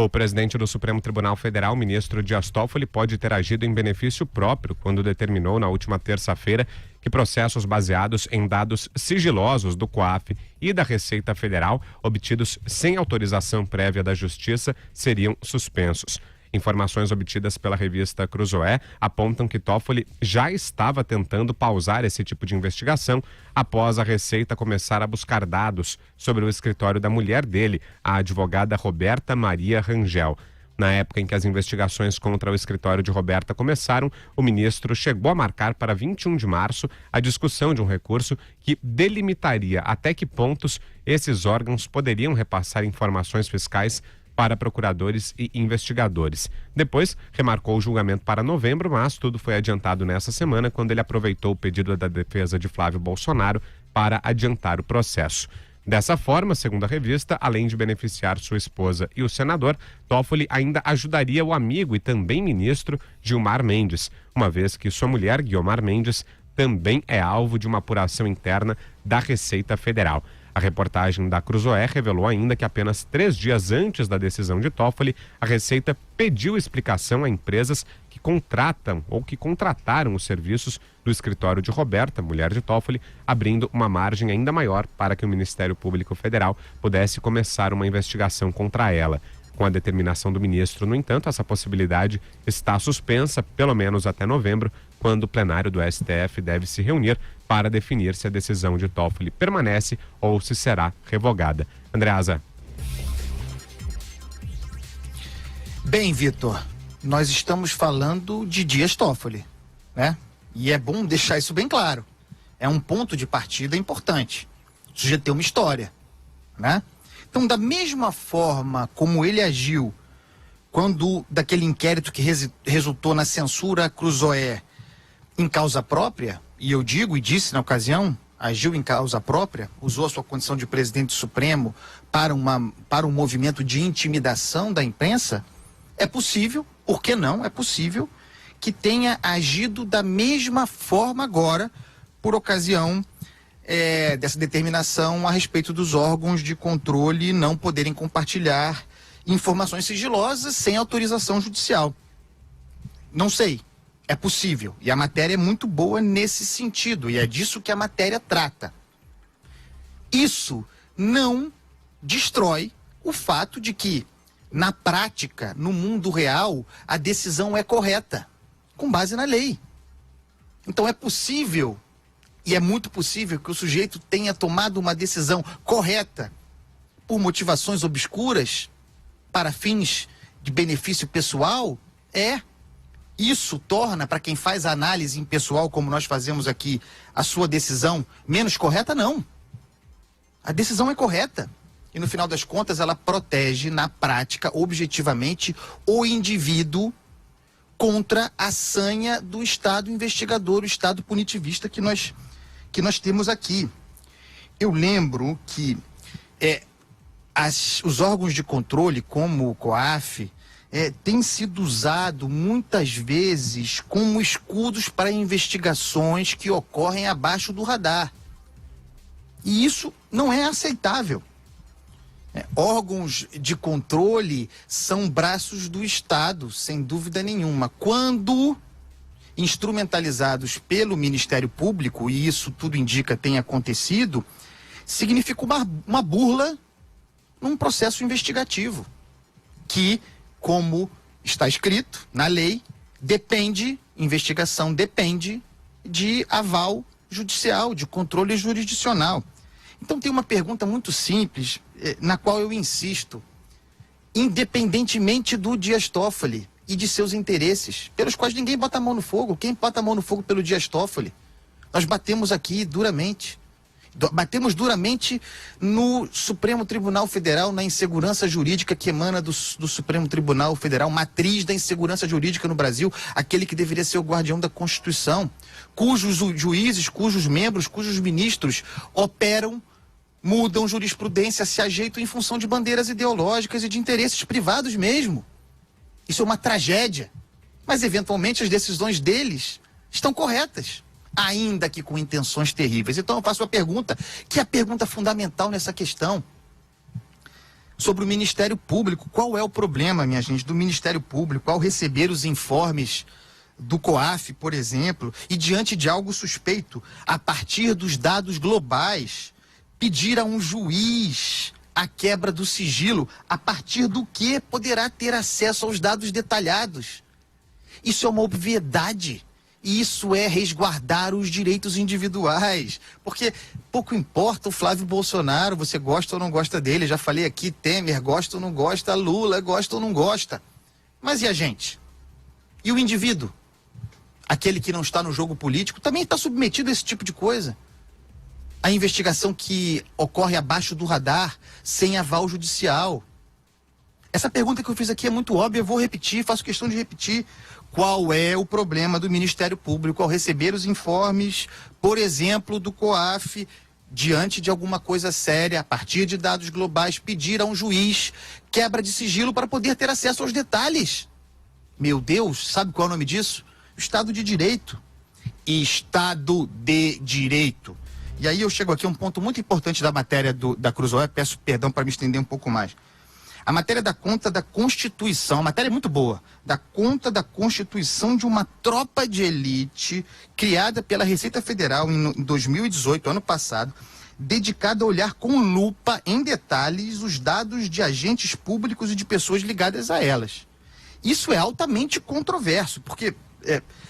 O presidente do Supremo Tribunal Federal, ministro Dias Toffoli, pode ter agido em benefício próprio quando determinou na última terça-feira que processos baseados em dados sigilosos do COAF e da Receita Federal, obtidos sem autorização prévia da Justiça, seriam suspensos. Informações obtidas pela revista Cruzoé apontam que Toffoli já estava tentando pausar esse tipo de investigação após a Receita começar a buscar dados sobre o escritório da mulher dele, a advogada Roberta Maria Rangel. Na época em que as investigações contra o escritório de Roberta começaram, o ministro chegou a marcar para 21 de março a discussão de um recurso que delimitaria até que pontos esses órgãos poderiam repassar informações fiscais para procuradores e investigadores. Depois, remarcou o julgamento para novembro, mas tudo foi adiantado nessa semana, quando ele aproveitou o pedido da defesa de Flávio Bolsonaro para adiantar o processo. Dessa forma, segundo a revista, além de beneficiar sua esposa e o senador, Toffoli ainda ajudaria o amigo e também ministro Gilmar Mendes, uma vez que sua mulher, Guiomar Mendes, também é alvo de uma apuração interna da Receita Federal. A reportagem da Cruzoé revelou ainda que apenas 3 dias antes da decisão de Toffoli, a Receita pediu explicação a empresas que contratam ou que contrataram os serviços do escritório de Roberta, mulher de Toffoli, abrindo uma margem ainda maior para que o Ministério Público Federal pudesse começar uma investigação contra ela. Com a determinação do ministro, no entanto, essa possibilidade está suspensa, pelo menos até novembro, quando o plenário do STF deve se reunir para definir se a decisão de Toffoli permanece ou se será revogada. Andreasa. Bem, Vitor, nós estamos falando de Dias Toffoli, né? E é bom deixar isso bem claro. É um ponto de partida importante. O sujeito tem uma história, né? Então, da mesma forma como ele agiu quando daquele inquérito que resultou na censura a Cruzoé em causa própria, e eu digo e disse na ocasião, agiu em causa própria, usou a sua condição de presidente supremo para um movimento de intimidação da imprensa, é possível, por que não? É possível que tenha agido da mesma forma agora, por ocasião dessa determinação a respeito dos órgãos de controle não poderem compartilhar informações sigilosas sem autorização judicial. Não sei, é possível. E a matéria é muito boa nesse sentido, e é disso que a matéria trata. Isso não destrói o fato de que, na prática, no mundo real, a decisão é correta, com base na lei. Então é possível, e é muito possível, que o sujeito tenha tomado uma decisão correta por motivações obscuras, para fins de benefício pessoal. Isso torna, para quem faz a análise impessoal, como nós fazemos aqui, a sua decisão menos correta? Não. A decisão é correta. E no final das contas, ela protege, na prática, objetivamente, o indivíduo contra a sanha do Estado investigador, o Estado punitivista que nós temos aqui. Eu lembro que os órgãos de controle, como o COAF, têm sido usados muitas vezes como escudos para investigações que ocorrem abaixo do radar. E isso não é aceitável. Órgãos de controle são braços do Estado, sem dúvida nenhuma. Quando instrumentalizados pelo Ministério Público, e isso tudo indica tem acontecido, significa uma burla num processo investigativo, que, como está escrito na lei, investigação depende de aval judicial, de controle jurisdicional. Então tem uma pergunta muito simples, na qual eu insisto, independentemente do Dias Toffoli e de seus interesses, pelos quais ninguém bota a mão no fogo. Quem bota a mão no fogo pelo Dias Toffoli? Nós batemos aqui duramente. Batemos duramente no Supremo Tribunal Federal, na insegurança jurídica que emana do Supremo Tribunal Federal, matriz da insegurança jurídica no Brasil, aquele que deveria ser o guardião da Constituição, cujos juízes, cujos membros, cujos ministros operam, mudam jurisprudência, se ajeitam em função de bandeiras ideológicas e de interesses privados mesmo. Isso é uma tragédia. Mas, eventualmente, as decisões deles estão corretas, ainda que com intenções terríveis. Então eu faço uma pergunta, que é a pergunta fundamental nessa questão. sobre o Ministério Público. Qual é o problema, minha gente, do Ministério Público ao receber os informes do COAF, por exemplo, e diante de algo suspeito, a partir dos dados globais, pedir a um juiz a quebra do sigilo, a partir do que poderá ter acesso aos dados detalhados? Isso é uma obviedade. E isso é resguardar os direitos individuais. Porque pouco importa o Flávio Bolsonaro, você gosta ou não gosta dele. Já falei aqui, Temer gosta ou não gosta, Lula gosta ou não gosta. Mas e a gente? E o indivíduo? Aquele que não está no jogo político também está submetido a esse tipo de coisa. A investigação que ocorre abaixo do radar, sem aval judicial. Essa pergunta que eu fiz aqui é muito óbvia, eu vou repetir, faço questão de repetir. Qual é o problema do Ministério Público ao receber os informes, por exemplo, do COAF, diante de alguma coisa séria, a partir de dados globais, pedir a um juiz quebra de sigilo para poder ter acesso aos detalhes? Meu Deus, sabe qual é o nome disso? Estado de Direito. Estado de Direito. E aí eu chego aqui a um ponto muito importante da matéria da Cruzoé, peço perdão para me estender um pouco mais. A matéria dá conta da Constituição, a matéria é muito boa, dá conta da Constituição de uma tropa de elite criada pela Receita Federal em 2018, ano passado, dedicada a olhar com lupa em detalhes os dados de agentes públicos e de pessoas ligadas a elas. Isso é altamente controverso, porque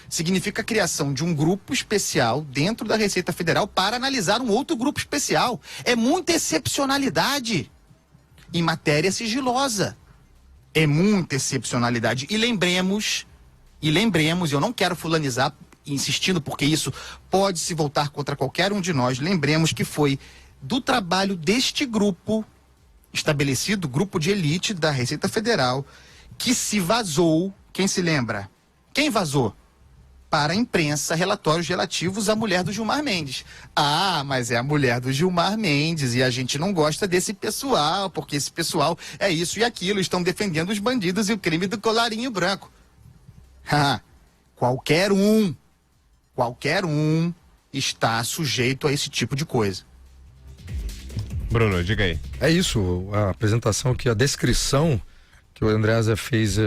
significa a criação de um grupo especial dentro da Receita Federal para analisar um outro grupo especial. É muita excepcionalidade em matéria sigilosa. É muita excepcionalidade. E lembremos, eu não quero fulanizar, insistindo, porque isso pode se voltar contra qualquer um de nós, lembremos que foi do trabalho deste grupo estabelecido, grupo de elite da Receita Federal, que se vazou, quem se lembra? Quem vazou? Para a imprensa, relatórios relativos à mulher do Gilmar Mendes. Ah, mas é a mulher do Gilmar Mendes e a gente não gosta desse pessoal, porque esse pessoal é isso e aquilo, estão defendendo os bandidos e o crime do colarinho branco. Qualquer um está sujeito a esse tipo de coisa. Bruno, diga aí. É isso, a apresentação aqui, a descrição que o Andreasa fez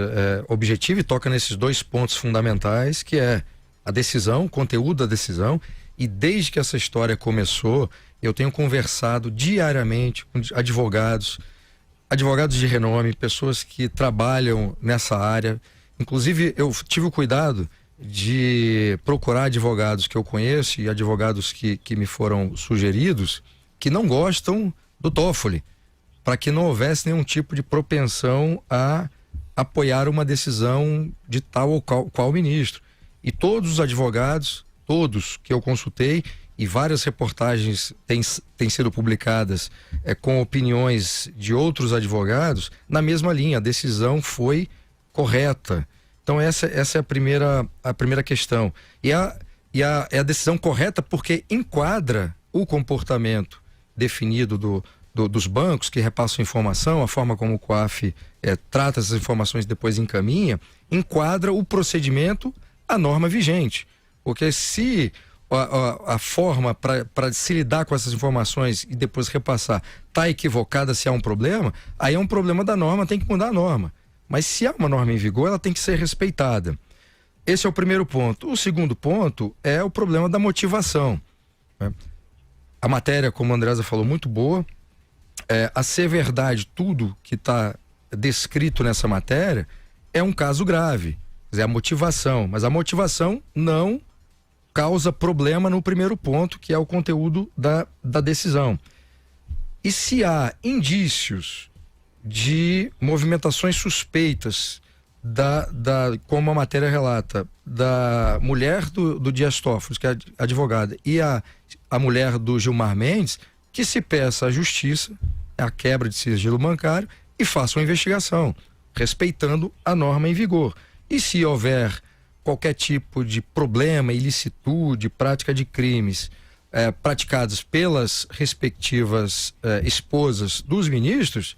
objetiva e toca nesses dois pontos fundamentais, que é a decisão, o conteúdo da decisão, e desde que essa história começou, eu tenho conversado diariamente com advogados de renome, pessoas que trabalham nessa área. Inclusive, eu tive o cuidado de procurar advogados que eu conheço e advogados que me foram sugeridos, que não gostam do Toffoli, para que não houvesse nenhum tipo de propensão a apoiar uma decisão de tal ou qual ministro. E todos os advogados, todos que eu consultei, e várias reportagens têm sido publicadas com opiniões de outros advogados, na mesma linha, a decisão foi correta. Então essa é a primeira questão. E a decisão correta porque enquadra o comportamento definido dos bancos que repassam informação, a forma como o COAF trata essas informações e depois encaminha, enquadra o procedimento à norma vigente. Porque se a forma para se lidar com essas informações e depois repassar está equivocada, se há um problema, aí é um problema da norma, tem que mudar a norma. Mas se há uma norma em vigor, ela tem que ser respeitada. Esse é o primeiro ponto. O segundo ponto é o problema da motivação. A matéria, como a Andreasa falou, muito boa. A ser verdade tudo que está descrito nessa matéria é um caso grave. Quer dizer, a motivação. Mas a motivação não causa problema no primeiro ponto, que é o conteúdo da decisão. E se há indícios de movimentações suspeitas como a matéria relata, da mulher do Dias Toffoli, que é advogada, e a mulher do Gilmar Mendes, que se peça à justiça a quebra de sigilo bancário e faça uma investigação, respeitando a norma em vigor. E se houver qualquer tipo de problema, ilicitude, prática de crimes praticados pelas respectivas esposas dos ministros,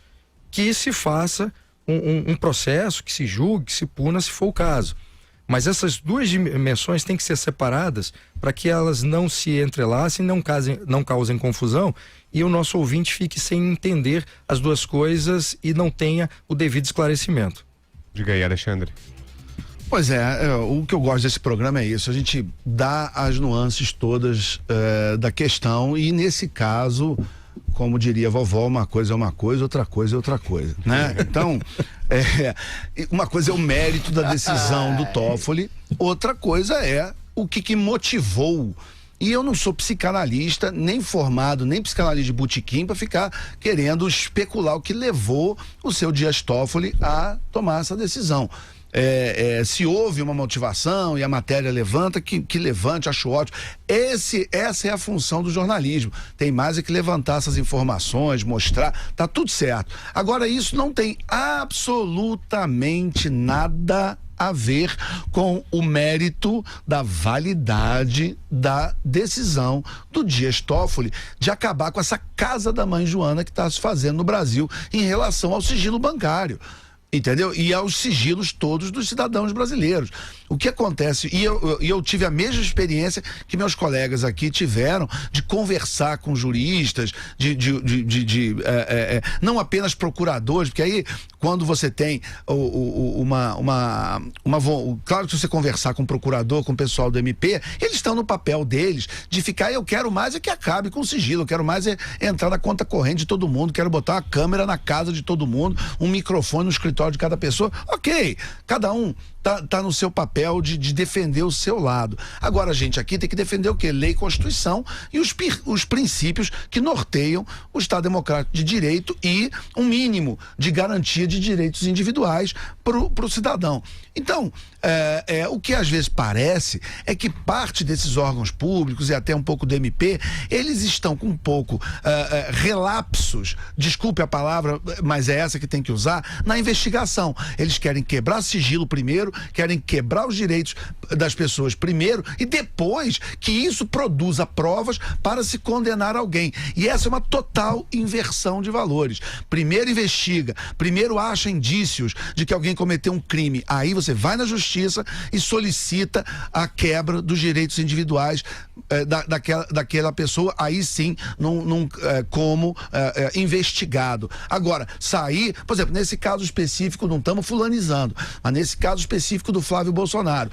que se faça um processo, que se julgue, que se puna, se for o caso. Mas essas duas dimensões têm que ser separadas para que elas não se entrelacem, não causem confusão e o nosso ouvinte fique sem entender as duas coisas e não tenha o devido esclarecimento. Diga aí, Alexandre. Pois o que eu gosto desse programa é isso, a gente dá as nuances todas da questão e nesse caso, como diria a vovó, uma coisa é uma coisa, outra coisa é outra coisa, né? Então, uma coisa é o mérito da decisão do Toffoli, outra coisa é o que motivou. E eu não sou psicanalista, nem formado, nem psicanalista de botequim para ficar querendo especular o que levou o seu Dias Toffoli a tomar essa decisão. Se houve uma motivação e a matéria levanta, que levante, acho ótimo. Essa é a função do jornalismo. Tem mais é que levantar essas informações, mostrar, tá tudo certo. Agora, isso não tem absolutamente nada a ver com o mérito da validade da decisão do Dias Toffoli de acabar com essa casa da mãe Joana que está se fazendo no Brasil em relação ao sigilo bancário. Entendeu? E aos sigilos todos dos cidadãos brasileiros. O que acontece, e eu tive a mesma experiência que meus colegas aqui tiveram de conversar com juristas, não apenas procuradores, porque aí quando você tem claro que se você conversar com o procurador, com o pessoal do MP, eles estão no papel deles de ficar, eu quero mais é que acabe com o sigilo, eu quero mais é entrar na conta corrente de todo mundo, quero botar uma câmera na casa de todo mundo, um microfone no escritório de cada pessoa, ok, cada um tá no seu papel de defender o seu lado. Agora a gente aqui tem que defender o quê? Lei e Constituição e os princípios que norteiam o Estado Democrático de Direito e um mínimo de garantia de direitos individuais pro cidadão. Então, o que às vezes parece é que parte desses órgãos públicos e até um pouco do MP, eles estão com um pouco relapsos, desculpe a palavra, mas é essa que tem que usar, na investigação. Eles querem quebrar sigilo primeiro, querem quebrar os direitos das pessoas primeiro e depois que isso produza provas para se condenar alguém. E essa é uma total inversão de valores. Primeiro investiga, primeiro acha indícios de que alguém cometeu um crime. Aí você vai na justiça e solicita a quebra dos direitos individuais daquela pessoa, aí sim, como investigado. Agora, sair, por exemplo, nesse caso específico, não estamos fulanizando, mas nesse caso específico do Flávio Bolsonaro,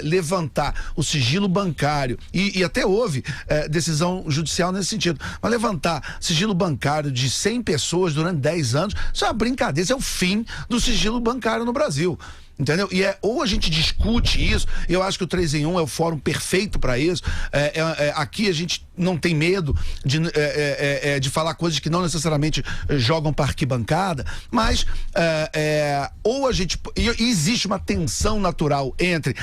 levantar o sigilo bancário, e até houve decisão judicial nesse sentido, mas levantar sigilo bancário de 100 pessoas durante 10 anos, isso é uma brincadeira, isso é o fim do sigilo bancário no Brasil. Entendeu? E ou a gente discute isso, eu acho que o 3 em 1 é o fórum perfeito para isso. Aqui a gente não tem medo de falar coisas que não necessariamente jogam para arquibancada, mas ou a gente. E existe uma tensão natural entre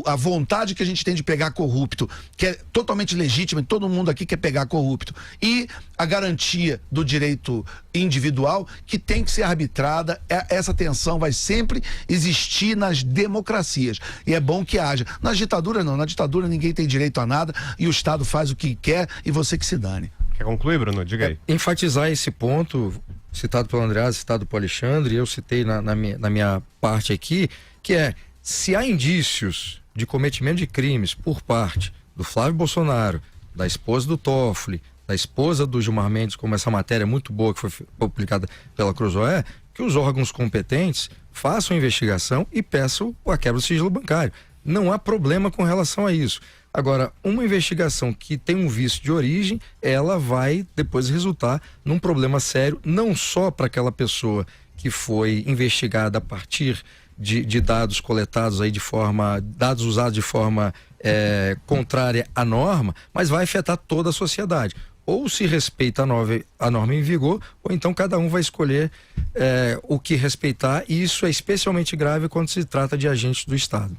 a vontade que a gente tem de pegar corrupto, que é totalmente legítima, e todo mundo aqui quer pegar corrupto, e a garantia do direito individual que tem que ser arbitrada. Essa tensão vai sempre existir nas democracias, e é bom que haja. Nas ditaduras não, na ditadura ninguém tem direito a nada e o Estado faz o que quer e você que se dane. Quer concluir, Bruno? Diga aí. Enfatizar esse ponto citado pelo André, citado pelo Alexandre, eu citei na minha parte aqui, que se há indícios de cometimento de crimes por parte do Flávio Bolsonaro, da esposa do Toffoli, da esposa do Gilmar Mendes, como essa matéria muito boa que foi publicada pela Cruzoé, que os órgãos competentes façam a investigação e peçam a quebra do sigilo bancário. Não há problema com relação a isso. Agora, uma investigação que tem um vício de origem, ela vai depois resultar num problema sério, não só para aquela pessoa que foi investigada a partir de dados coletados aí dados usados de forma contrária à norma, mas vai afetar toda a sociedade. Ou se respeita a norma em vigor, ou então cada um vai escolher o que respeitar, e isso é especialmente grave quando se trata de agentes do Estado.